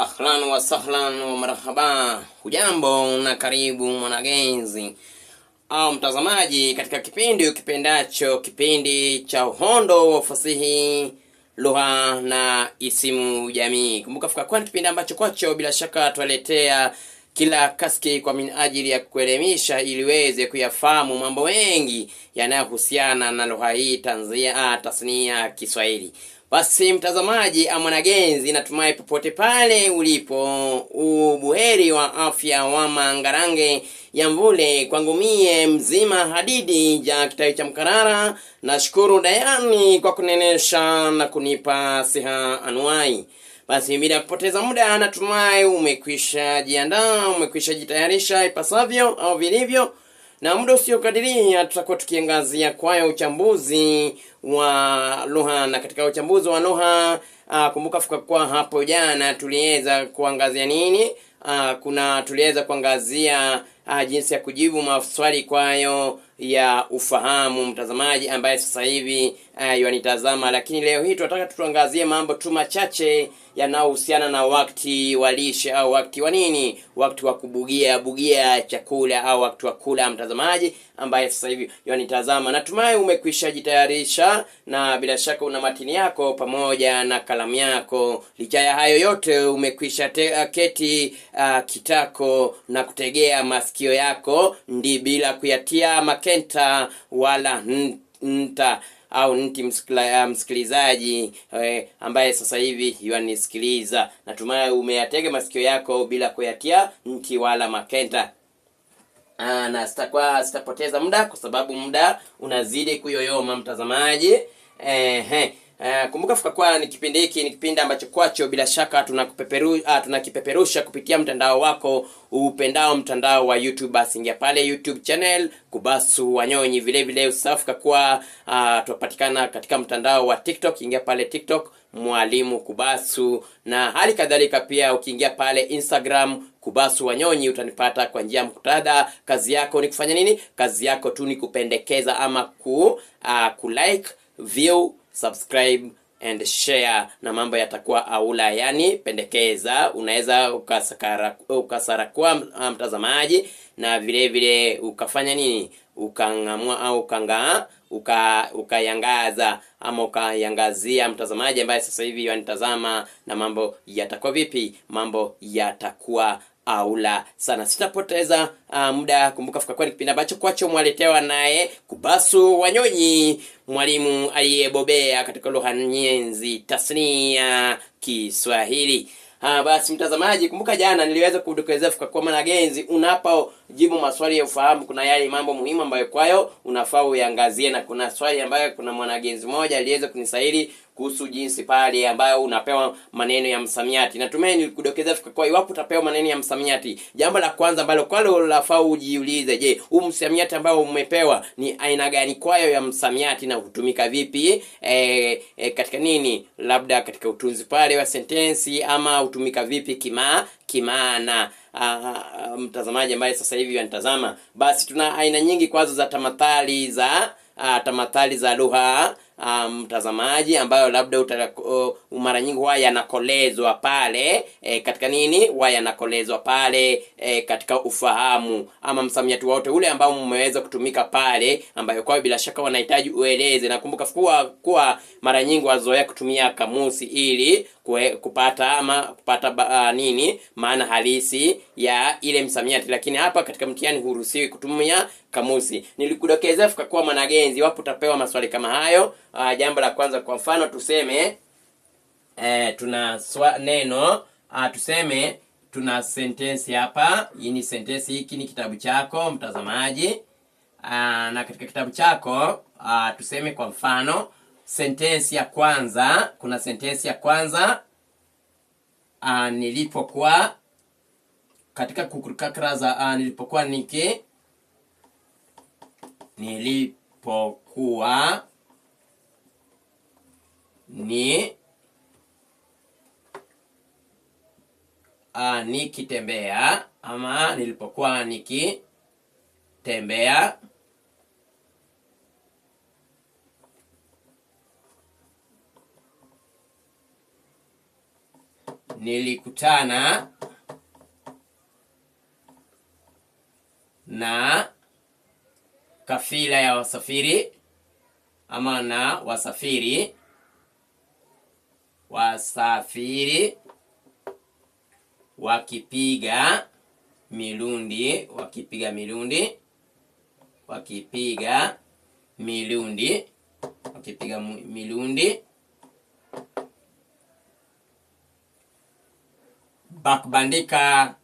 Ahlan wa sahlan wa marhaba. Hujambo na karibu mwanagenzi au mtazamaji katika kipindi ukipendacho, kipindi cha uhondo wa fasihi, lugha na isimu jamii. Kumbuka fika kwa kipindi ambacho kwacho bila shaka tualetea kila kaski kwa minajili ya kuelimisha ili weze kuyafahamu mambo mengi yanayohusiana na lugha hii tasnia Kiswahili. Basi mtazamaji mwanagenzi, natumai popote pale ulipo ubuheri wa afya wa mangarange ya mvule. Kwangu mie mzima hadidi ja kitai cha mkarara. Nashukuru dayani kwa kunenesha na kunipa siha anuai. Basi bila kupoteza muda, natumai umekwisha jiandaa, umekwisha jitayarisha ipasavyo au vilivyo. Na muda usiokadiria tutakuwa tukiangazia kwa uchambuzi wa lugha. Na katika uchambuzi wa lugha, kumbuka fika kwa hapo jana tuliweza kuangazia nini? Tuliweza kuangazia jinsi ya kujibu maswali kwayo ya ufahamu mtazamaji ambaye sasa hivi yanitazama. Lakini leo hii tunataka tuangazie mambo tu machache yanayohusiana na wakati wa lishe au wakati wa nini? Wakati wa bugia chakula au wakati wa kula mtazamaji ambaye sasa hivi yanitazama. Natumai umekwisha jitayarisha na bila shaka una matini yako pamoja na kalamu yako. Licha ya hayo yote umekwisha keti kitako na kutegea masikio yako ndi bila kuyatia makenta wala nta au nti msikilizaji ambaye sasa hivi yanisikiliza. Natumai umeyatega masikio yako bila kuyatia nti wala makenta. Na sitapoteza muda kwa sababu muda unazidi kuyoyoma mtazamaji. Kumbuka fika kwa ni kipindi hiki ni kipindi ambacho kwacho bila shaka tunakipeperusha kupitia mtandao wako upendao, mtandao wa YouTube. Basi ingia pale YouTube channel Kubasu Wanyonyi. Vile vile usafika kwa tupatikana katika mtandao wa TikTok. Ingia pale TikTok Mwalimu Kubasu, na hali kadhalika pia ukiingia pale Instagram Kubasu Wanyonyi utanipata kwa njia mkutada. Kazi yako ni kufanya nini? Kazi yako tu ni kupendekeza ama kulike, view, subscribe and share, na mambo yatakuwa aula. Yani pendekeza, unaweza ukasara kwa mtazamaji, na vile vile ukafanya nini? Ukangamua au ukayangaza ama ukayangazia mtazamaji ambaye sasa hivi yanitazama, na mambo yatakuwa vipi? Mambo yatakuwa aula sana. Sitapoteza muda. Kumbuka fika kwa kipindi ambacho kwacho mwaletewa naye Kubasu Wanyonyi, mwalimu aliyebobea katika lugha nyenzi tasnia Kiswahili. Basi mtazamaji, kumbuka jana niliweza kudokezea fika kwa mwanagenzi, unapojibu maswali ya ufahamu kuna yale mambo muhimu ambayo kwayo unafaa uyangazie. Na kuna swali ambayo kuna mwanagenzi mmoja aliweza kunisaili kuhusu jinsi pale ambayo unapewa maneno ya msamiati. Natumai nilikudokezea fika kwa iwapo utapewa maneno ya msamiati, jambo la kwanza ambalo kwalo unafaa ujiulize, je, huu msamiati ambao umepewa ni aina gani kwayo ya msamiati na hutumika vipi katika nini? Labda katika utunzi pale wa sentensi, ama hutumika vipi kimaana mtazamaji ambaye sasa hivi yanitazama. Basi tuna aina nyingi kwazo za tamathali za lugha mtazamaji, ambayo labda mara nyingi huwa yanakolezwa pale katika nini? Huwa yanakolezwa pale katika ufahamu ama msamiati wote ule ambao umeweza kutumika pale, ambayo kwa bila shaka wanahitaji ueleze. Na kumbuka kuwa mara nyingi wazoea kutumia kamusi ili kupata maana halisi ya ile msamiati, lakini hapa katika mtihani huruhusiwi kutumia kamusi. Nilikudokezea fika kwa mwanagenzi wapo utapewa maswali kama hayo. Jambo la kwanza, kwa mfano tuseme tuna neno tuseme tuna sentensi hapa. Hii ni sentensi, hiki ni kitabu chako mtazamaji. Na katika kitabu chako tuseme kwa mfano sentensi ya kwanza, kuna sentensi ya kwanza nilipokuwa katika kukurukakra za nilipokuwa nikitembea ama nilipokuwa nikitembea Nilikutana na kafila ya wasafiri ama na wasafiri wakipiga milundi bakbandika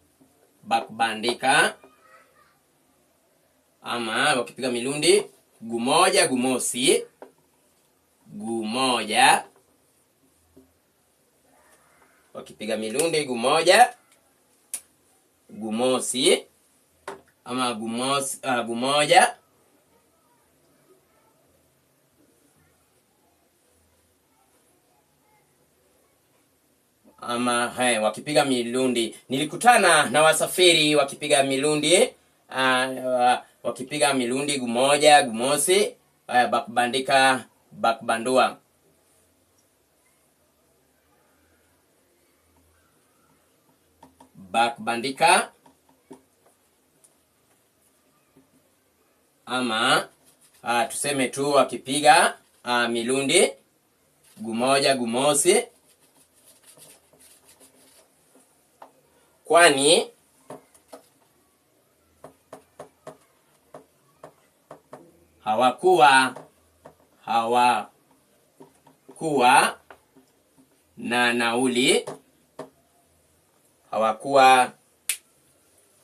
ama wakipiga milundi gumoja wakipiga milundi gumosi ama gumoja ama wakipiga milundi. Nilikutana na wasafiri wakipiga milundi gumoja gumosi bakbandika bakbandua. Bakbandika ama tuseme tu wakipiga milundi gumoja gumosi, kwani hawakuwa na nauli. Hawakuwa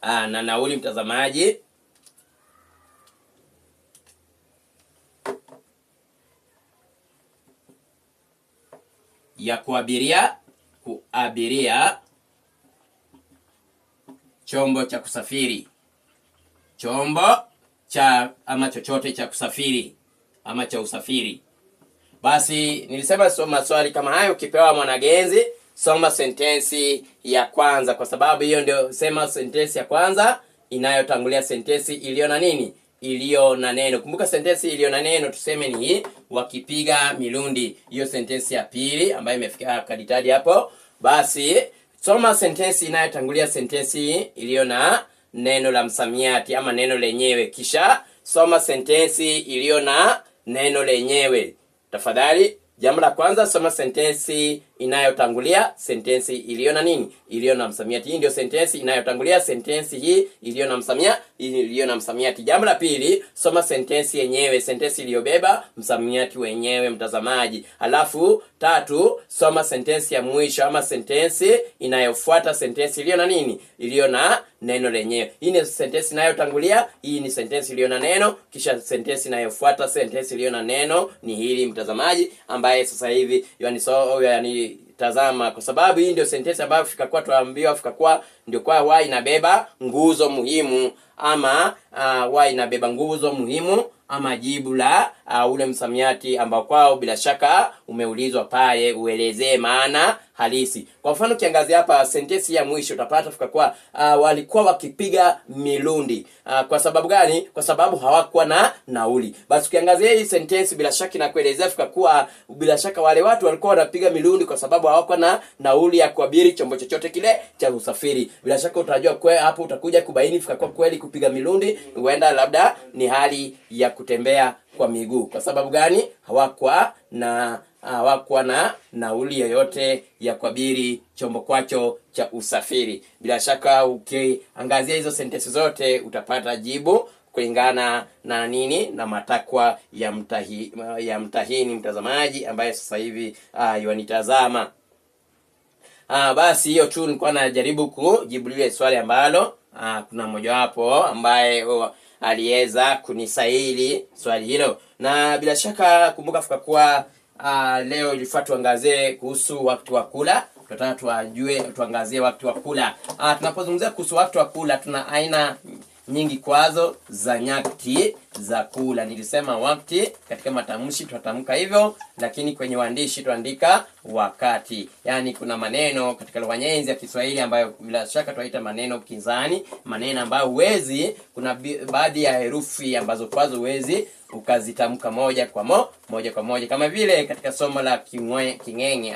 na nauli, mtazamaji. Ya kuabiria chombo cha kusafiri, ama chochote cha kusafiri ama cha usafiri. Basi nilisema soma swali kama hayo ukipewa mwanagenzi, soma sentensi ya kwanza, kwa sababu hiyo ndio sema sentensi ya kwanza inayotangulia sentensi iliyo na nini? Iliyo na neno. Kumbuka sentensi iliyo na neno tuseme ni hii, wakipiga milundi. Hiyo sentensi ya pili ambayo imefikia kaditadi hapo. Basi soma sentensi inayotangulia sentensi iliyo na neno la msamiati ama neno lenyewe, kisha soma sentensi iliyo na neno lenyewe. Tafadhali, jambo la kwanza, soma sentensi inayotangulia sentensi iliyo na nini? Iliyo na msamiati. Hii ndio sentensi inayotangulia sentensi hii iliyo na msamiati. Jambo la pili, soma sentensi yenyewe, sentensi iliyobeba msamiati wenyewe, mtazamaji. Alafu tatu, soma sentensi ya mwisho ama sentensi inayofuata sentensi iliyo na nini? Iliyo na neno lenyewe. Hii ni sentensi inayotangulia, hii ni sentensi iliyo na neno, kisha sentensi inayofuata sentensi iliyo na neno ni hili, mtazamaji, ambaye sasa hivi yani tazama, kwa sababu hii ndio sentensi ambayo fikakuwa tuambiwa fikakuwa ndio kwa wa inabeba nguzo muhimu ama wa inabeba nguzo muhimu ama jibu la ule msamiati ambao kwao bila shaka umeulizwa pale uelezee maana halisi. Kwa mfano kiangazi hapa sentensi ya mwisho utapata fikakuwa walikuwa wakipiga milundi. Kwa sababu gani? Kwa sababu hawakuwa na nauli. Basi ukiangazia hii sentensi bila shaka inakuelezea fikakuwa bila shaka wale watu walikuwa wanapiga milundi kwa sababu hawakuwa na nauli ya kuabiri chombo chochote kile cha usafiri. Bila shaka utajua hapo utakuja kubaini fikakuwa kweli kupiga milundi huenda labda ni hali ya kutembea kwa miguu. Kwa sababu gani? Hawakuwa na nauli yoyote ya kuabiri chombo kwacho cha usafiri. Bila shaka ukiangazia hizo sentensi zote utapata jibu kulingana na nini? Na matakwa ya mtahini mtazamaji ambaye sasa hivi yanitazama. Basi hiyo tu nilikuwa najaribu kujibu lile swali ambalo kuna mmoja wapo ambaye aliweza kunisaili swali hilo. Na bila shaka kumbuka fikakuwa leo ilifaa tuangazie kuhusu wakati wa kula. Tunataka tuangazie wakati wa kula. Tunapozungumzia kuhusu wakati wa kula tuna aina nyingi kwazo za nyakati za kula. Nilisema wakati katika matamshi tutatamka hivyo, lakini kwenye uandishi tuandika wakati. Yaani kuna maneno katika lugha nyenzi ya Kiswahili ambayo bila shaka tunaita maneno kinzani, maneno ambayo kuna baadhi ya herufi ambazo kwazo huwezi ukazitamka moja kwa moja kama vile katika somo la king'eng'e